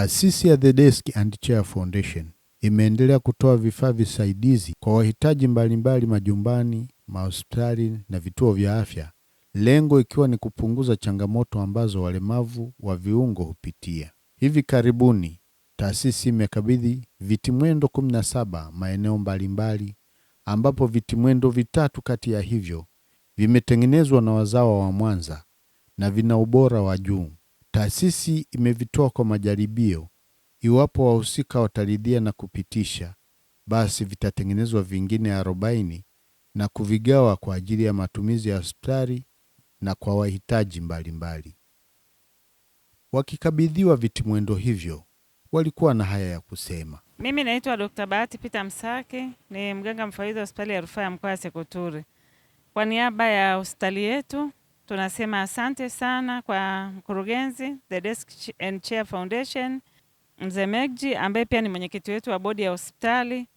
Taasisi ya The Desk and Chair Foundation imeendelea kutoa vifaa visaidizi kwa wahitaji mbalimbali majumbani, mahospitali na vituo vya afya, lengo ikiwa ni kupunguza changamoto ambazo walemavu wa viungo hupitia. Hivi karibuni, taasisi imekabidhi vitimwendo 17 maeneo mbalimbali, ambapo vitimwendo 3 kati ya hivyo vimetengenezwa na wazawa wa Mwanza na vina ubora wa juu. Taasisi imevitoa kwa majaribio. Iwapo wahusika wataridhia na kupitisha, basi vitatengenezwa vingine 40 na kuvigawa kwa ajili ya matumizi ya hospitali na kwa wahitaji mbalimbali. Wakikabidhiwa vitimwendo hivyo, walikuwa na haya ya kusema. Mimi naitwa Dr. Bahati Peter Msaki, ni mganga mfawidhi wa hospitali ya rufaa ya mkoa wa Sekoturi. Kwa niaba ya hospitali yetu, tunasema asante sana kwa mkurugenzi The Desk and Chair Foundation, Mzee Megji, ambaye pia ni mwenyekiti wetu wa bodi ya hospitali,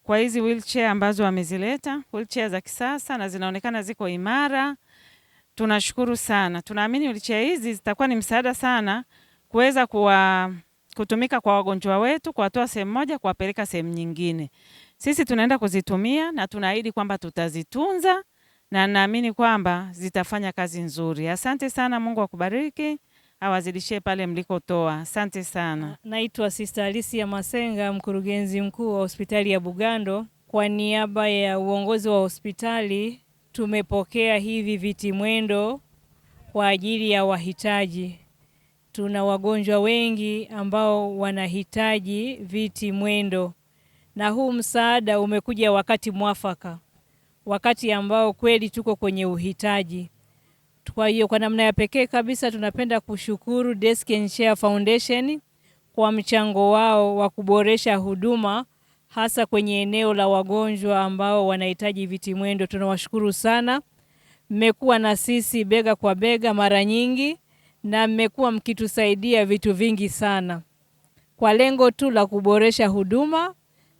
kwa hizi wheelchair ambazo wamezileta, wheelchair za kisasa na zinaonekana ziko imara. Tunashukuru sana. Tunaamini wheelchair hizi zitakuwa ni msaada sana kuweza kutumika kwa wagonjwa wetu, kuwatoa sehemu moja kuwapeleka sehemu nyingine. Sisi tunaenda kuzitumia na tunaahidi kwamba tutazitunza na naamini kwamba zitafanya kazi nzuri. Asante sana, Mungu akubariki, awazidishie pale mlikotoa. Asante sana. Naitwa Sister Alicia Masenga, mkurugenzi mkuu wa hospitali ya Bugando. Kwa niaba ya uongozi wa hospitali, tumepokea hivi vitimwendo kwa ajili ya wahitaji. Tuna wagonjwa wengi ambao wanahitaji vitimwendo, na huu msaada umekuja wakati mwafaka, wakati ambao kweli tuko kwenye uhitaji. Kwa hiyo kwa namna ya pekee kabisa tunapenda kushukuru Desk and Chair Foundation kwa mchango wao wa kuboresha huduma hasa kwenye eneo la wagonjwa ambao wanahitaji vitimwendo. Tunawashukuru sana. Mmekuwa na sisi bega kwa bega mara nyingi na mmekuwa mkitusaidia vitu vingi sana kwa lengo tu la kuboresha huduma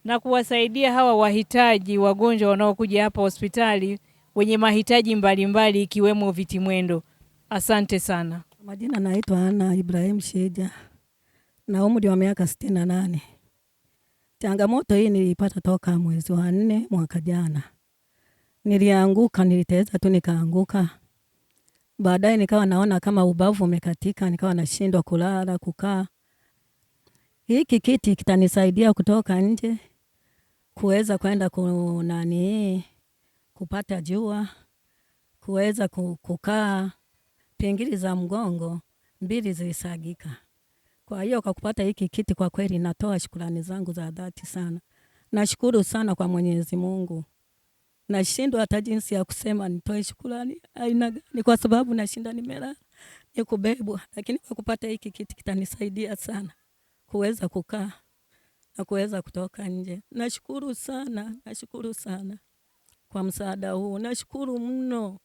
na kuwasaidia hawa wahitaji wagonjwa wanaokuja hapa hospitali wenye mahitaji mbalimbali ikiwemo vitimwendo. Asante sana. Majina naitwa Ana Ibrahim Sheja, na umri wa miaka 68. Changamoto hii nilipata toka mwezi wa 4 mwaka jana. Nilianguka, niliteza tu nikaanguka. Baadaye nikawa naona kama ubavu umekatika, nikawa nashindwa kulala, kukaa. Hiki kiti kitanisaidia kutoka nje, kuweza kwenda kupata jua, kuweza kukaa, pingili za mgongo 2 zilisagika. Kwa hiyo kwa kupata hiki kiti kwa kweli natoa shukrani zangu za dhati sana. Nashukuru sana kwa Mwenyezi Mungu. Nashindwa hata jinsi ya kusema nitoe shukrani aina gani, kwa sababu nashinda nimelala, nikubebwa, lakini kwa kupata hiki kiti kitanisaidia sana kuweza kukaa na kuweza kutoka nje. Nashukuru sana kwa msaada huu. Nashukuru mno.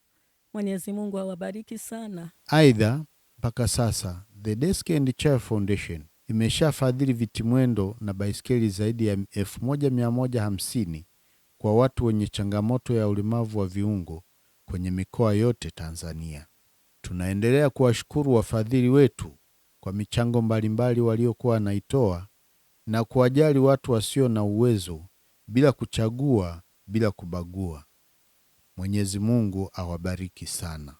Mwenyezi Mungu awabariki sana. Aidha, mpaka sasa The Desk and Chair Foundation imeshafadhili vitimwendo na baiskeli zaidi ya 1150 kwa watu wenye changamoto ya ulemavu wa viungo kwenye mikoa yote Tanzania. Tunaendelea kuwashukuru wafadhili wetu kwa michango mbalimbali waliokuwa wanaitoa na kuwajali watu wasio na uwezo bila kuchagua, bila kubagua. Mwenyezi Mungu awabariki sana.